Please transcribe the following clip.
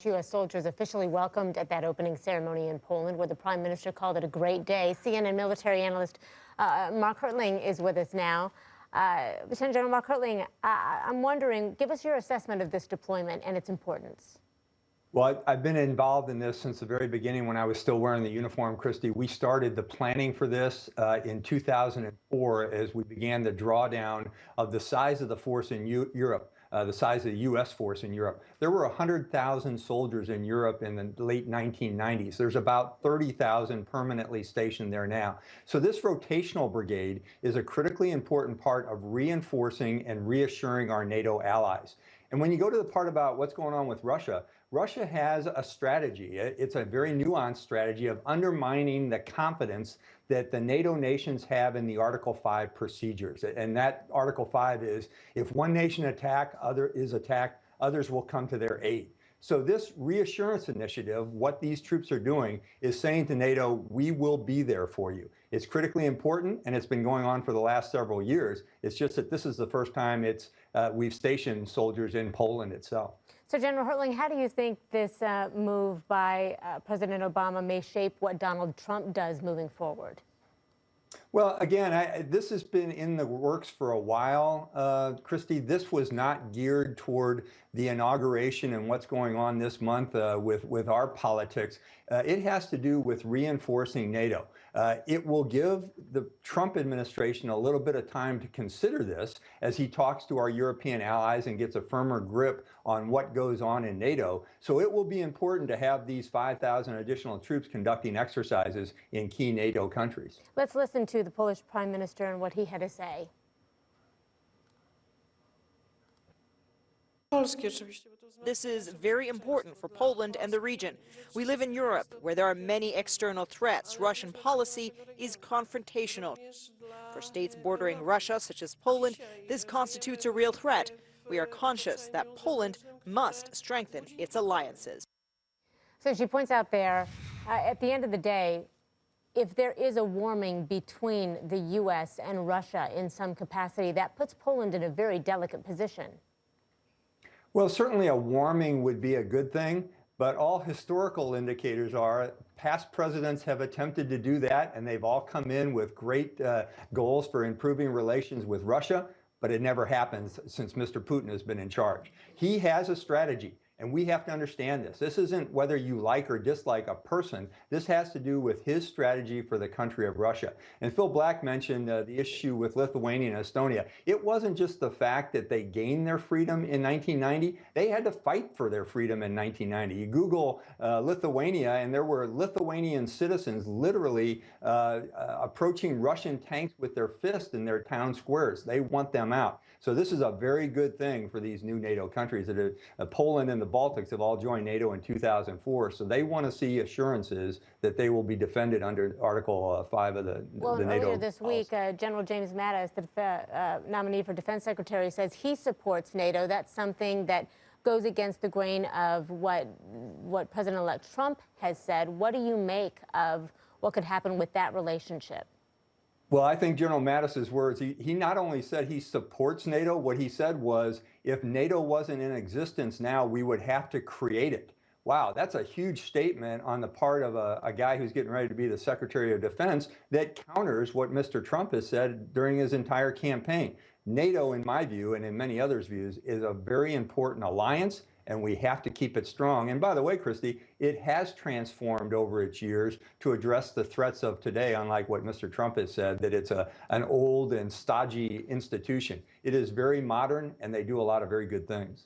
U.S. soldiers officially welcomed at that opening ceremony in Poland, where the prime minister called it a great day. CNN military analyst Mark Hertling is with us now. Lieutenant General Mark Hertling, I'm wondering, give us your assessment of this deployment and its importance. Well, I've been involved in this since the very beginning when I was still wearing the uniform, Christy. We started the planning for this in 2004 as we began the drawdown of the size of the force in Europe. The size of the U.S. force in Europe. There were 100,000 soldiers in Europe in the late 1990s. There's about 30,000 permanently stationed there now. So this rotational brigade is a critically important part of reinforcing and reassuring our NATO allies. And when you go to the part about what's going on with Russia, Russia has a strategy. It's a very nuanced strategy of undermining the confidence that the NATO nations have in the Article 5 procedures. And that Article 5 is if one nation is attacked, others will come to their aid. So this reassurance initiative, what these troops are doing is saying to NATO, we will be there for you. It's critically important, and it's been going on for the last several years. It's just that this is the first time we've stationed soldiers in Poland itself. So, General Hertling, how do you think this move by President Obama may shape what Donald Trump does moving forward? Well, again, this has been in the works for a while, Christy. This was not geared toward the inauguration and what's going on this month with our politics. It has to do with reinforcing NATO. It will give the Trump administration a little bit of time to consider this as he talks to our European allies and gets a firmer grip on what goes on in NATO. So it will be important to have these 5,000 additional troops conducting exercises in key NATO countries. Let's listen to the Polish Prime Minister and what he had to say. This is very important for Poland and the region. We live in Europe, where there are many external threats. Russian policy is confrontational. For states bordering Russia, such as Poland, this constitutes a real threat. We are conscious that Poland must strengthen its alliances. So she points out there, at the end of the day, if there is a warming between the U.S. and Russia in some capacity, that puts Poland in a very delicate position. Well, certainly a warming would be a good thing, but all historical indicators are past presidents have attempted to do that, and they've all come in with great goals for improving relations with Russia, but it never happens since Mr. Putin has been in charge. He has a strategy. And we have to understand this. This isn't whether you like or dislike a person. This has to do with his strategy for the country of Russia. And Phil Black mentioned the issue with Lithuania and Estonia. It wasn't just the fact that they gained their freedom in 1990. They had to fight for their freedom in 1990. You Google Lithuania, and there were Lithuanian citizens literally approaching Russian tanks with their fist in their town squares. They want them out. So this is a very good thing for these new NATO countries. That Poland and the Baltics have all joined NATO in 2004, so they want to see assurances that they will be defended under Article 5 of the NATO. Earlier this week, General James Mattis, the nominee for Defense Secretary, says he supports NATO. That's something that goes against the grain of what President-elect Trump has said. What do you make of what could happen with that relationship? Well, I think General Mattis's words, he not only said he supports NATO, what he said was, if NATO wasn't in existence now, we would have to create it. Wow, that's a huge statement on the part of a guy who's getting ready to be the Secretary of Defense that counters what Mr. Trump has said during his entire campaign. NATO, in my view, and in many others' views, is a very important alliance, and we have to keep it strong. And by the way, Christy, it has transformed over its years to address the threats of today, unlike what Mr. Trump has said, that it's an old and stodgy institution. It is very modern, and they do a lot of very good things.